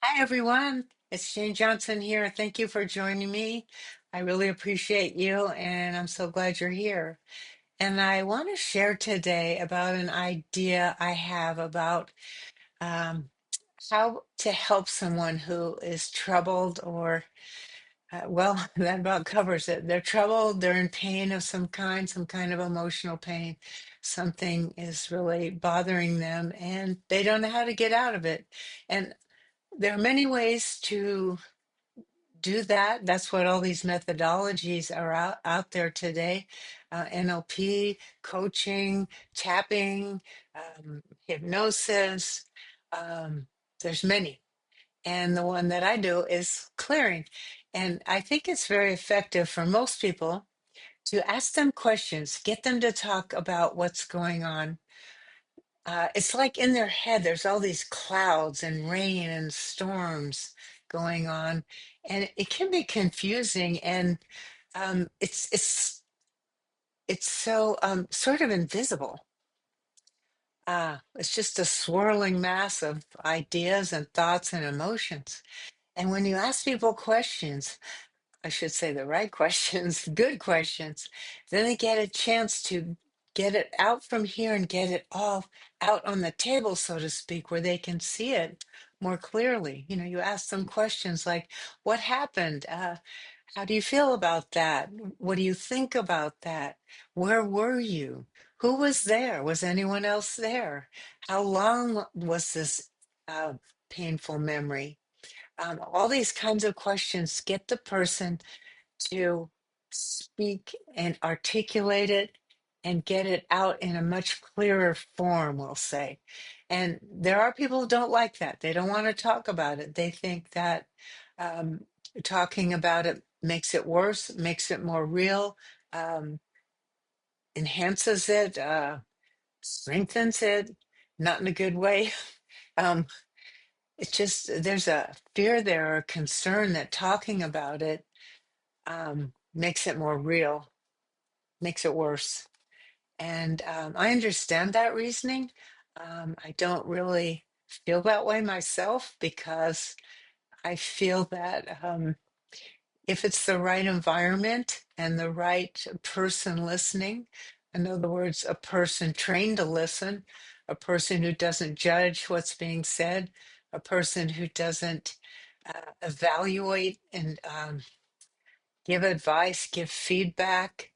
Hi, everyone. It's Jane Johnson here. Thank you for joining me. I really appreciate you, and I'm so glad you're here. And I want to share today about an idea I have about um, how to help someone who is troubled or, well, that about covers it. They're troubled, they're in pain of some kind of emotional pain. Something is really bothering them, and they don't know how to get out of it. And there are many ways to do that. That's what all these methodologies are out there today. NLP, coaching, tapping, hypnosis. Um, there's many. And the one that I do is clearing. And I think it's very effective for most people to ask them questions, get them to talk about what's going on. It's like in their head, there's all these clouds and rain and storms going on, and it can be confusing. And it's so sort of invisible. It's just a swirling mass of ideas and thoughts and emotions. And when you ask people questions, I should say the right questions, good questions, then they get a chance to get it out from here and get it all out on the table, so to speak, where they can see it more clearly. You know, you ask them questions like, what happened? How do you feel about that? What do you think about that? Where were you? Who was there? Was anyone else there? How long was this uh, painful memory? All these kinds of questions get the person to speak and articulate it and get it out in a much clearer form, we'll say. And there are people who don't like that. They don't want to talk about it. They think that um, talking about it makes it worse, makes it more real, um, enhances it, strengthens it, not in a good way. Um, it's just there's a fear there or concern that talking about it makes it more real, makes it worse. And I understand that reasoning. I don't really feel that way myself because I feel that if it's the right environment and the right person listening, in other words, a person trained to listen, a person who doesn't judge what's being said, a person who doesn't evaluate and give advice, give feedback,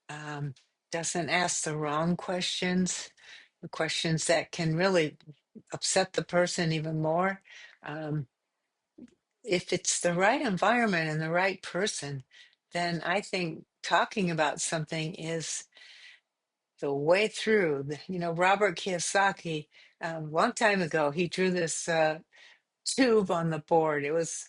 um, doesn't ask the wrong questions, the questions that can really upset the person even more. Um, if it's the right environment and the right person, then I think talking about something is the way through. You know, Robert Kiyosaki, a long time ago, he drew this tube on the board. It was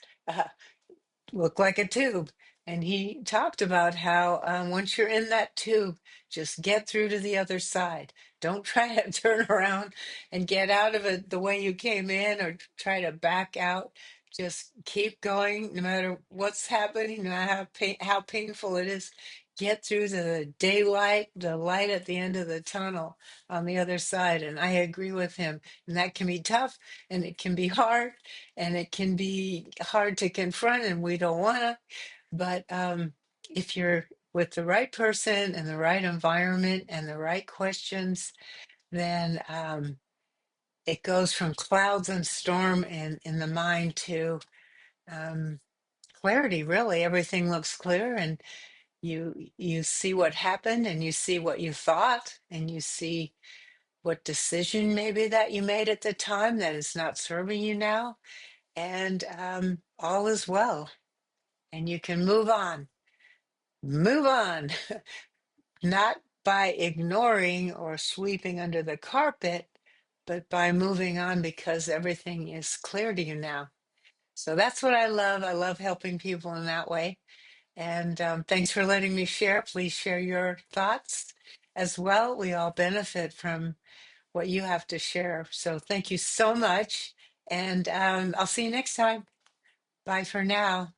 looked like a tube. And he talked about how once you're in that tube, just get through to the other side. Don't try to turn around and get out of it the way you came in or try to back out. Just keep going no matter what's happening, no matter how painful it is. Get through to the daylight, the light at the end of the tunnel on the other side. And I agree with him. And that can be tough and it can be hard and it can be hard to confront and we don't want to, but if you're with the right person and the right environment and the right questions, then it goes from clouds and storm in the mind to um, clarity. Really, everything looks clear and you see what happened and you see what you thought and you see what decision maybe that you made at the time that is not serving you now, and all is well, and you can move on, not by ignoring or sweeping under the carpet, but by moving on because everything is clear to you now. So that's what I love. I love helping people in that way. And thanks for letting me share. Please share your thoughts as well. We all benefit from what you have to share. So thank you so much. And I'll see you next time. Bye for now.